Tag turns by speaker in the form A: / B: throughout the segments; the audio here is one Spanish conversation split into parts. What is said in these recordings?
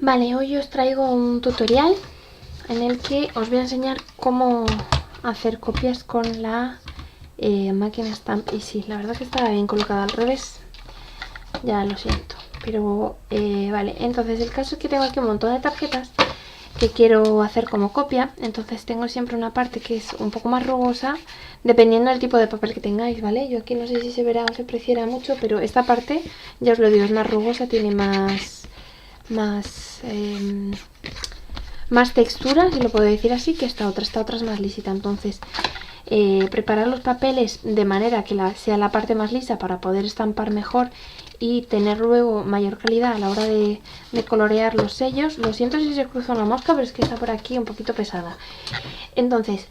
A: Vale, hoy os traigo un tutorial en el que os voy a enseñar cómo hacer copias con la máquina Stamp. Y sí, la verdad que estaba bien colocada al revés, ya lo siento. Pero vale, entonces el caso es que tengo aquí un montón de tarjetas que quiero hacer como copia. Entonces tengo siempre una parte que es un poco más rugosa, dependiendo del tipo de papel que tengáis, ¿vale? Yo aquí no sé si se verá o se apreciará mucho, pero esta parte, ya os lo digo, es más rugosa, tiene más textura, si lo puedo decir así, que esta otra es más lisita. Entonces preparar los papeles de manera que sea la parte más lisa para poder estampar mejor y tener luego mayor calidad a la hora de colorear los sellos. Lo siento si se cruza una mosca, pero es que está por aquí un poquito pesada. Entonces,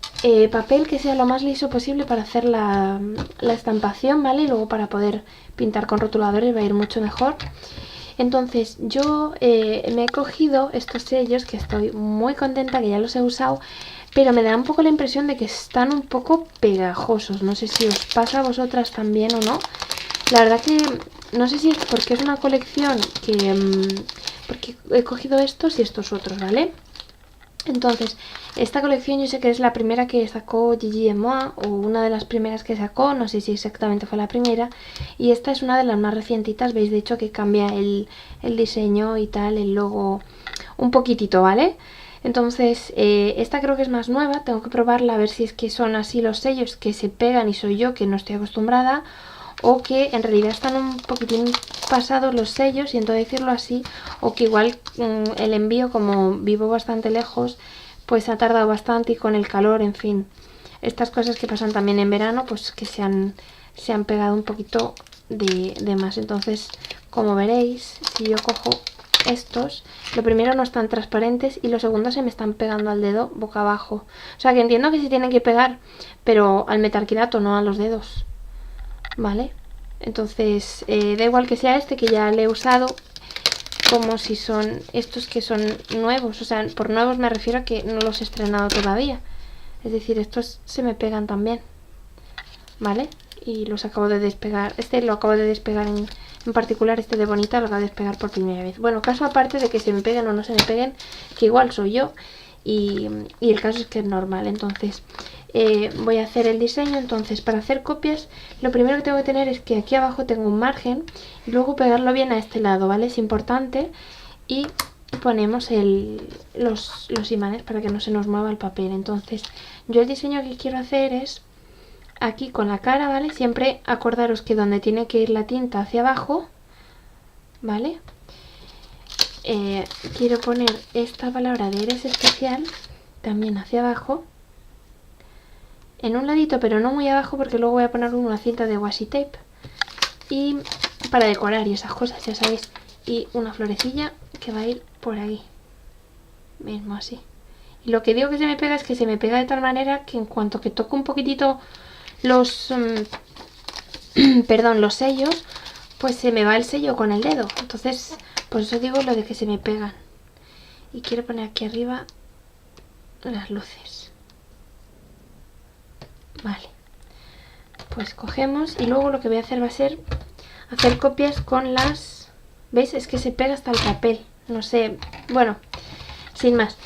A: papel que sea lo más liso posible para hacer la estampación, ¿vale? Y luego para poder pintar con rotuladores va a ir mucho mejor. Entonces yo me he cogido estos sellos que estoy muy contenta, que ya los he usado, pero me da un poco la impresión de que están un poco pegajosos. No sé si os pasa a vosotras también o no. La verdad que no sé si es porque es una colección que... porque he cogido estos y estos otros, ¿vale? Entonces, esta colección yo sé que es la primera que sacó Gigi Moi, o una de las primeras que sacó, no sé si exactamente fue la primera, y esta es una de las más recientitas. Veis de hecho que cambia el diseño y tal, el logo un poquitito, ¿vale? Entonces, esta creo que es más nueva, tengo que probarla a ver si es que son así los sellos que se pegan y soy yo que no estoy acostumbrada, o que en realidad están un poquitín pasados los sellos, siento decirlo así, o que igual el envío, como vivo bastante lejos, pues ha tardado bastante, y con el calor, en fin, estas cosas que pasan también en verano, pues que se han pegado un poquito de más. Entonces, como veréis, si yo cojo estos, lo primero no están transparentes y lo segundo se me están pegando al dedo boca abajo. O sea que entiendo que se tienen que pegar, pero al metarquilato, no a los dedos, ¿vale? Entonces da igual que sea este, que ya le he usado, como si son estos que son nuevos. O sea, por nuevos me refiero a que no los he estrenado todavía, es decir, estos se me pegan también, ¿vale? Y los acabo de despegar. Este lo acabo de despegar en particular, este de Bonita lo acabo de despegar por primera vez. Bueno, caso aparte de que se me peguen o no se me peguen, que igual soy yo, y el caso es que es normal. Entonces voy a hacer el diseño. Entonces, para hacer copias, lo primero que tengo que tener es que aquí abajo tengo un margen, y luego pegarlo bien a este lado, ¿vale? Es importante. Y ponemos los imanes para que no se nos mueva el papel. Entonces, yo el diseño que quiero hacer es aquí con la cara, ¿vale? Siempre acordaros que donde tiene que ir la tinta hacia abajo, ¿vale? Quiero poner esta palabra de Eres Especial también hacia abajo, en un ladito, pero no muy abajo, porque luego voy a poner una cinta de washi tape y para decorar y esas cosas, ya sabéis. Y una florecilla que va a ir por ahí mismo, así. Y lo que digo que se me pega es que se me pega de tal manera que en cuanto que toco un poquitito los perdón, los sellos, pues se me va el sello con el dedo. Entonces, por eso digo lo de que se me pegan. Y quiero poner aquí arriba las luces. Vale, pues cogemos, y luego lo que voy a hacer va a ser hacer copias con las... ¿Veis? Es que se pega hasta el papel. No sé, bueno, sin más.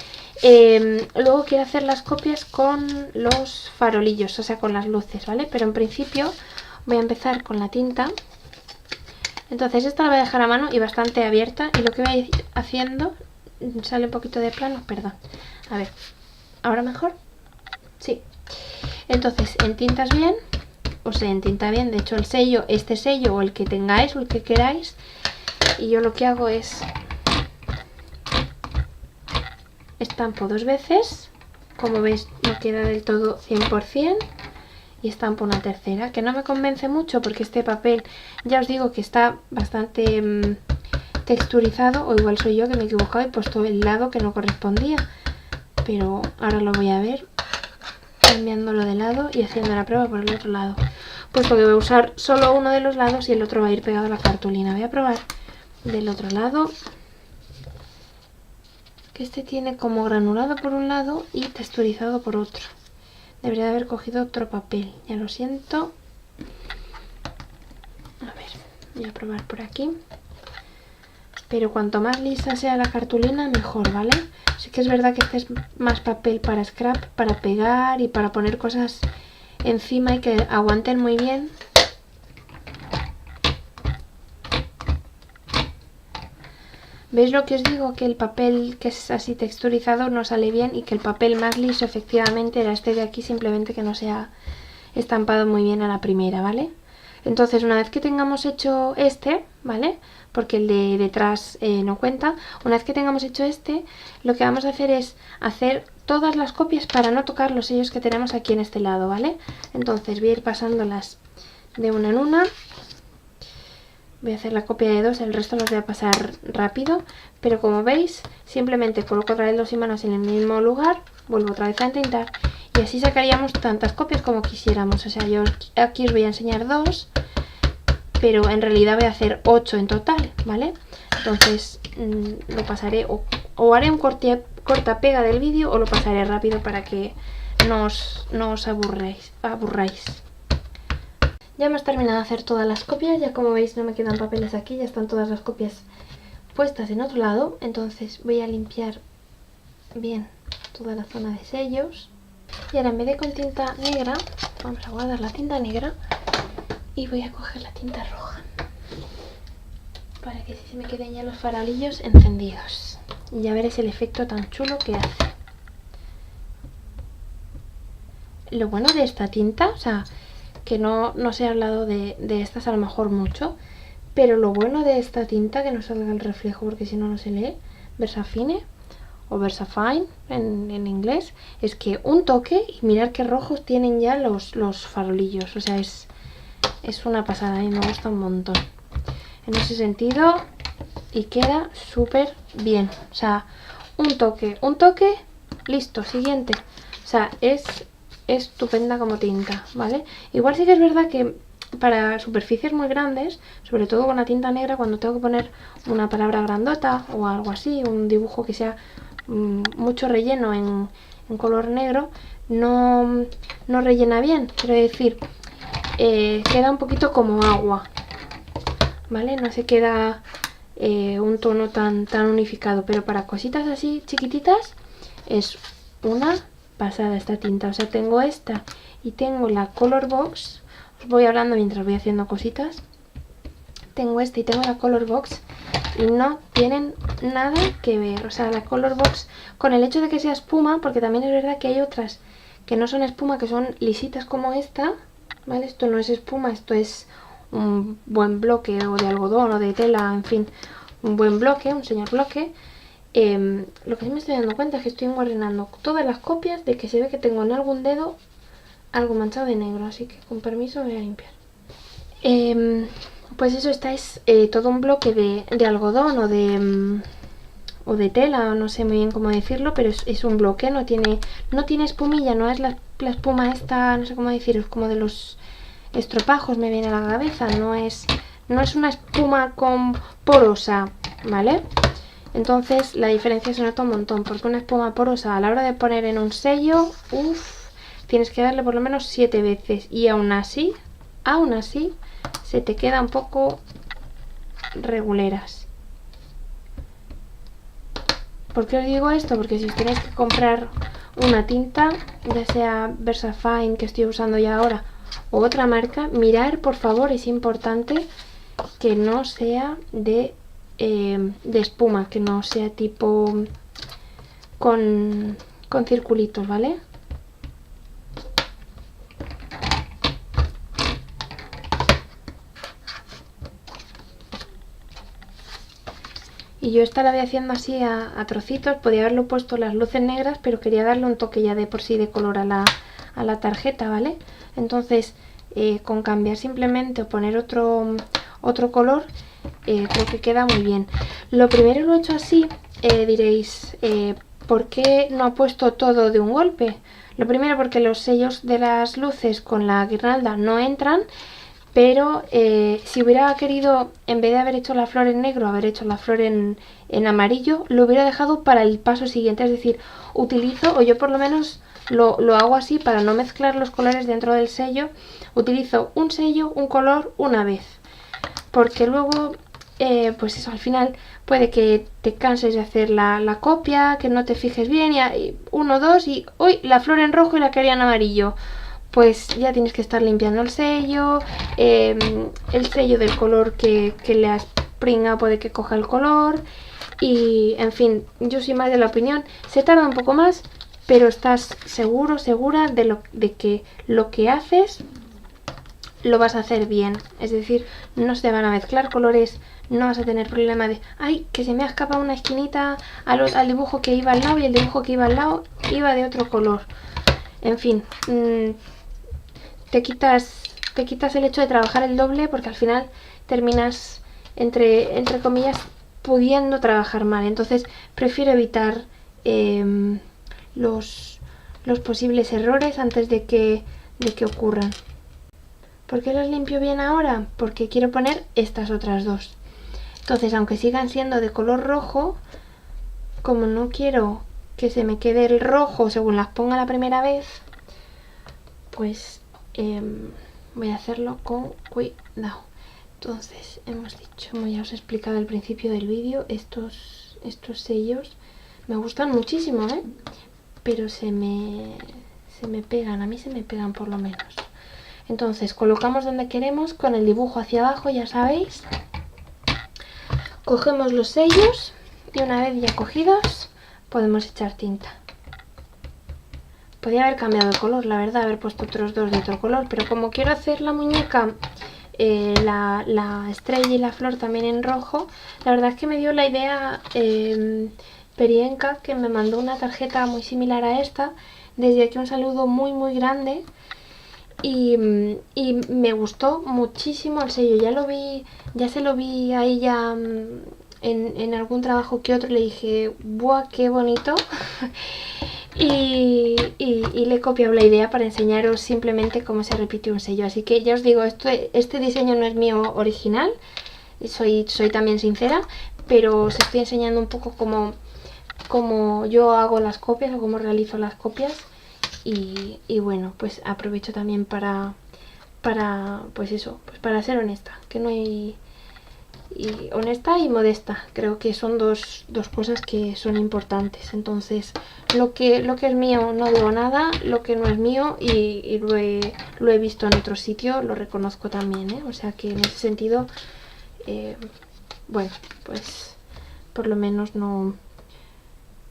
A: Luego quiero hacer las copias con los farolillos, o sea, con las luces, ¿vale? Pero en principio voy a empezar con la tinta. Entonces esta la voy a dejar a mano y bastante abierta, y lo que voy a ir haciendo... Sale un poquito de plano, perdón. A ver, ¿ahora mejor? Sí. Entonces, en tintas bien, o sea, en tinta bien, de hecho el sello, este sello o el que tengáis o el que queráis, y yo lo que hago es estampo dos veces. Como veis, no queda del todo 100%, y estampo una tercera, que no me convence mucho porque este papel, ya os digo que está bastante texturizado, o igual soy yo que me he equivocado y he puesto el lado que no correspondía, pero ahora lo voy a ver cambiándolo de lado y haciendo la prueba por el otro lado, puesto que voy a usar solo uno de los lados y el otro va a ir pegado a la cartulina. Voy a probar del otro lado, que este tiene como granulado por un lado y texturizado por otro. Debería de haber cogido otro papel, ya lo siento. A ver, voy a probar por aquí. pero cuanto más lisa sea la cartulina, mejor, ¿vale? Sí que es verdad que este es más papel para scrap, para pegar y para poner cosas encima y que aguanten muy bien. ¿Veis lo que os digo? Que el papel que es así texturizado no sale bien y que el papel más liso efectivamente era este de aquí, simplemente que no se ha estampado muy bien a la primera, ¿vale? Entonces una vez que tengamos hecho este, ¿vale? Porque el de detrás no cuenta. Una vez que tengamos hecho este, lo que vamos a hacer es hacer todas las copias para no tocar los sellos que tenemos aquí en este lado, ¿vale? Entonces voy a ir pasándolas de una en una. Voy a hacer la copia de 2, el resto los voy a pasar rápido. Pero como veis, simplemente coloco otra vez los imanes en el mismo lugar, vuelvo otra vez a entintar y así sacaríamos tantas copias como quisiéramos. O sea, yo aquí os voy a enseñar 2, pero en realidad voy a hacer 8 en total, ¿vale? Entonces lo pasaré o haré un corta pega del vídeo o lo pasaré rápido para que no os aburráis. Ya hemos terminado de hacer todas las copias, ya como veis no me quedan papeles aquí, ya están todas las copias puestas en otro lado. Entonces voy a limpiar bien toda la zona de sellos. Y ahora en vez de con tinta negra, vamos a guardar la tinta negra y voy a coger la tinta roja para que se me queden ya los farolillos encendidos. Y ya veréis el efecto tan chulo que hace. Lo bueno de esta tinta, o sea, que no se ha hablado de estas a lo mejor mucho, pero lo bueno de esta tinta, que no salga el reflejo porque si no no se lee, Versafine o Versafine en inglés, es que un toque y mirad qué rojos tienen ya los farolillos. O sea, es una pasada, a mí me gusta un montón en ese sentido y queda súper bien. O sea, un toque, listo, siguiente. O sea, es estupenda como tinta, ¿vale? Igual sí que es verdad que para superficies muy grandes, sobre todo con la tinta negra, cuando tengo que poner una palabra grandota o algo así, un dibujo que sea mucho relleno en color negro, no rellena bien, quiero decir, queda un poquito como agua, ¿vale? No se queda un tono tan unificado, pero para cositas así chiquititas es una pasada esta tinta. O sea, tengo esta y tengo la Color Box. Os voy hablando mientras voy haciendo cositas. Tengo esta y tengo la Color Box y no tienen nada que ver. O sea, la Color Box, con el hecho de que sea espuma, porque también es verdad que hay otras que no son espuma, que son lisitas como esta, ¿vale? Esto no es espuma, esto es un buen bloque o de algodón o de tela, en fin, un buen bloque, un señor bloque. Lo que sí me estoy dando cuenta es que estoy enguarrenando todas las copias de que se ve que tengo en algún dedo algo manchado de negro, así que con permiso voy a limpiar. Pues eso, esta es todo un bloque de algodón o de tela, no sé muy bien cómo decirlo, pero es un bloque, no tiene espumilla, no es la espuma esta, no sé cómo deciros, como de los estropajos me viene a la cabeza, no es una espuma con porosa, ¿vale? Entonces la diferencia se nota un montón, porque una espuma porosa a la hora de poner en un sello, tienes que darle por lo menos 7 veces y aún así se te queda un poco reguleras. ¿Por qué os digo esto? Porque si os tenéis que comprar una tinta, ya sea Versafine que estoy usando ya ahora o otra marca, mirar por favor, es importante que no sea de espuma, que no sea tipo con circulitos, ¿vale? Y yo esta la voy haciendo así a trocitos. Podría haberlo puesto las luces negras, pero quería darle un toque ya de por sí de color a la tarjeta, ¿vale? Entonces, con cambiar simplemente o poner otro color, creo que queda muy bien. Lo primero lo he hecho así, diréis, ¿por qué no ha puesto todo de un golpe? Lo primero porque los sellos de las luces con la guirnalda no entran. Pero si hubiera querido, en vez de haber hecho la flor en negro, haber hecho la flor en amarillo, lo hubiera dejado para el paso siguiente. Es decir, utilizo, o yo por lo menos lo hago así para no mezclar los colores dentro del sello. Utilizo un sello, un color, una vez. Porque luego pues eso, al final puede que te canses de hacer la copia, que no te fijes bien, y 1, 2 y ¡uy! La flor en rojo y la quería en amarillo. Pues ya tienes que estar limpiando el sello del color que le has pringado puede que coja el color, y en fin, yo soy más de la opinión, se tarda un poco más, pero estás segura de que lo que haces lo vas a hacer bien, es decir, no se van a mezclar colores, no vas a tener problema de, ay, que se me ha escapado una esquinita al dibujo que iba al lado y el dibujo que iba al lado iba de otro color. En fin, te quitas el hecho de trabajar el doble, porque al final terminas, entre comillas, pudiendo trabajar mal. Entonces prefiero evitar los posibles errores antes de que ocurran. ¿Por qué los limpio bien ahora? Porque quiero poner estas otras dos. Entonces, aunque sigan siendo de color rojo, como no quiero que se me quede el rojo según las ponga la primera vez, pues voy a hacerlo con cuidado. Entonces, hemos dicho, como ya os he explicado al principio del vídeo, estos sellos me gustan muchísimo, pero se me pegan, a mí se me pegan por lo menos. Entonces colocamos donde queremos con el dibujo hacia abajo, ya sabéis. Cogemos los sellos y una vez ya cogidos podemos echar tinta. Podría haber cambiado de color, la verdad, haber puesto otros dos de otro color, pero como quiero hacer la muñeca, la estrella y la flor también en rojo, la verdad es que me dio la idea Perienka, que me mandó una tarjeta muy similar a esta. Desde aquí un saludo muy grande. Y me gustó muchísimo el sello, ya se lo vi a ella en algún trabajo que otro, le dije, ¡buah, qué bonito! y le he copiado la idea para enseñaros simplemente cómo se repite un sello. Así que ya os digo, este diseño no es mío original, soy también sincera, pero os estoy enseñando un poco cómo yo hago las copias o cómo realizo las copias. Y bueno, pues aprovecho también para pues eso, pues para ser honesta, que no hay, y honesta y modesta, creo que son dos cosas que son importantes. Entonces lo que es mío no digo nada, lo que no es mío y lo he visto en otro sitio, lo reconozco también, o sea que en ese sentido bueno, pues por lo menos no.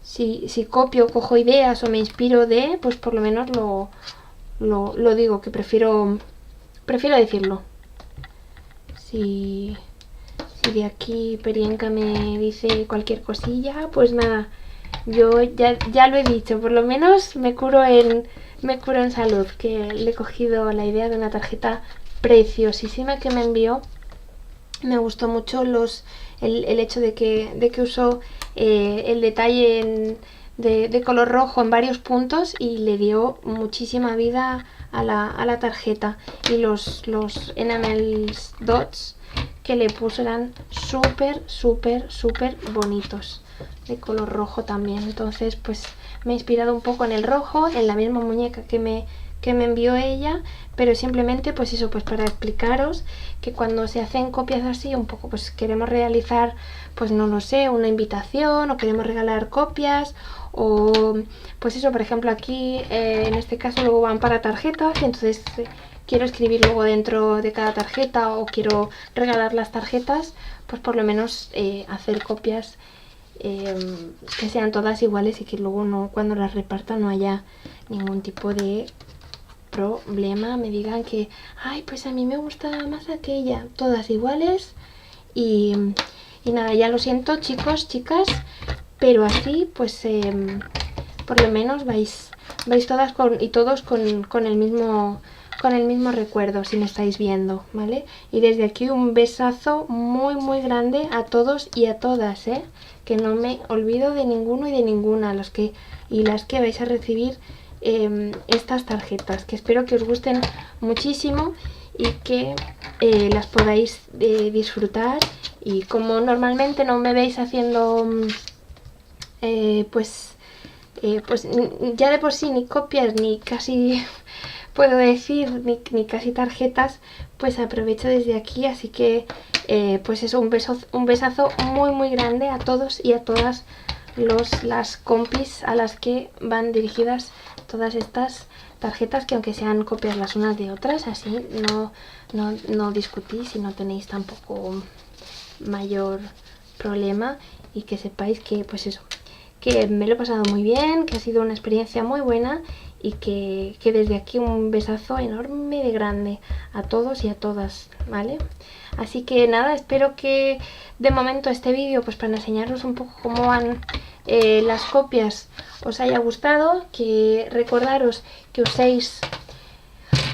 A: Si copio, cojo ideas o me inspiro pues por lo menos lo digo, que prefiero decirlo. Si de aquí Perienka me dice cualquier cosilla, pues nada, yo ya lo he dicho, por lo menos me curo en salud, que le he cogido la idea de una tarjeta preciosísima que me envió. Me gustó mucho el hecho de que usó el detalle de color rojo en varios puntos y le dio muchísima vida a la tarjeta. Y los enamel dots que le puso eran súper bonitos, de color rojo también. Entonces pues me he inspirado un poco en el rojo, en la misma muñeca que me envió ella, pero simplemente pues eso, pues para explicaros que cuando se hacen copias así un poco, pues queremos realizar, pues no lo sé, una invitación o queremos regalar copias, o pues eso, por ejemplo aquí en este caso luego van para tarjetas, y entonces quiero escribir luego dentro de cada tarjeta o quiero regalar las tarjetas, pues por lo menos hacer copias que sean todas iguales y que luego cuando las reparta no haya ningún tipo de problema, me digan que, ay, pues a mí me gusta más aquella, todas iguales. Y nada, ya lo siento, chicos, chicas, pero así pues por lo menos vais todas todos con el mismo recuerdo, si me estáis viendo, ¿vale? Y desde aquí un besazo muy grande a todos y a todas, que no me olvido de ninguno y de ninguna, las que vais a recibir estas tarjetas, que espero que os gusten muchísimo y que las podáis disfrutar. Y como normalmente no me veis haciendo pues ya de por sí ni copias ni casi puedo decir ni casi tarjetas, pues aprovecho desde aquí, así que pues eso, un besazo muy grande a todos y a todas las compis a las que van dirigidas todas estas tarjetas, que aunque sean copias las unas de otras, así no discutís y no tenéis tampoco mayor problema, y que sepáis que pues eso, que me lo he pasado muy bien, que ha sido una experiencia muy buena, y que desde aquí un besazo enorme de grande a todos y a todas, ¿vale? Así que nada, espero que de momento este vídeo, pues para enseñaros un poco cómo van las copias, os haya gustado, que recordaros que uséis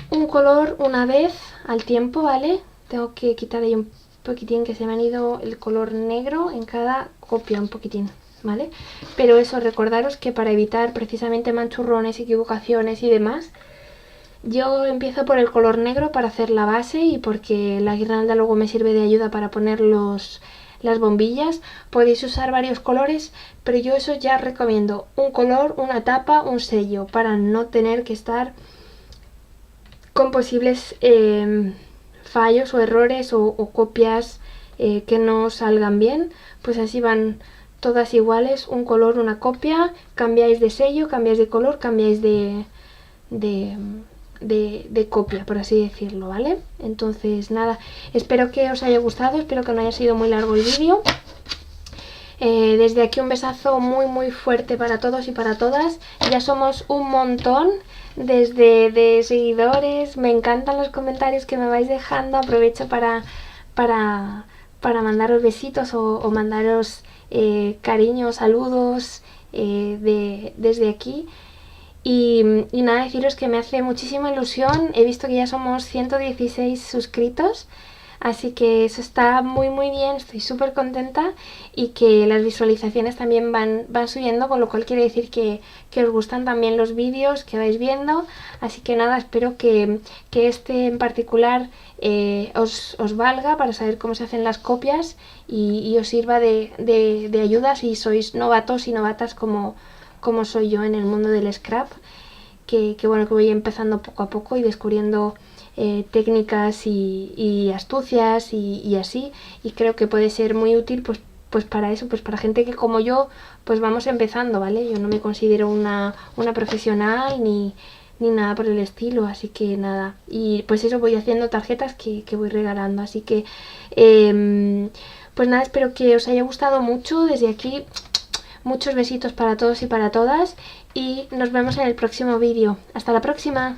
A: un color una vez al tiempo, ¿vale? Tengo que quitar ahí un poquitín, que se me han ido el color negro en cada copia, un poquitín, ¿vale? Pero eso, recordaros que para evitar precisamente manchurrones, equivocaciones y demás, yo empiezo por el color negro para hacer la base, y porque la guirnalda luego me sirve de ayuda para poner las bombillas. Podéis usar varios colores, pero yo eso ya recomiendo un color, una tapa, un sello, para no tener que estar con posibles fallos o errores o copias que no salgan bien. Pues así van todas iguales, un color, una copia, cambiáis de sello, cambiáis de color, cambiáis de copia, por así decirlo, ¿vale? Entonces nada, espero que os haya gustado, espero que no haya sido muy largo el vídeo. Desde aquí un besazo muy fuerte para todos y para todas. Ya somos un montón de seguidores, me encantan los comentarios que me vais dejando. Aprovecho para mandaros besitos o mandaros cariños, saludos desde aquí. Y nada, deciros que me hace muchísima ilusión. He visto que ya somos 116 suscritos, así que eso está muy bien, estoy súper contenta, y que las visualizaciones también van subiendo, con lo cual quiere decir que os gustan también los vídeos que vais viendo. Así que nada, espero que este en particular os valga para saber cómo se hacen las copias, y os sirva de ayuda si sois novatos y novatas como soy yo en el mundo del scrap, que bueno, que voy empezando poco a poco y descubriendo técnicas y astucias y así, y creo que puede ser muy útil pues para eso, pues para gente que como yo pues vamos empezando, ¿vale? Yo no me considero una profesional ni nada por el estilo, así que nada, y pues eso, voy haciendo tarjetas que voy regalando, así que pues nada, espero que os haya gustado mucho. Desde aquí muchos besitos para todos y para todas, y nos vemos en el próximo vídeo. Hasta la próxima.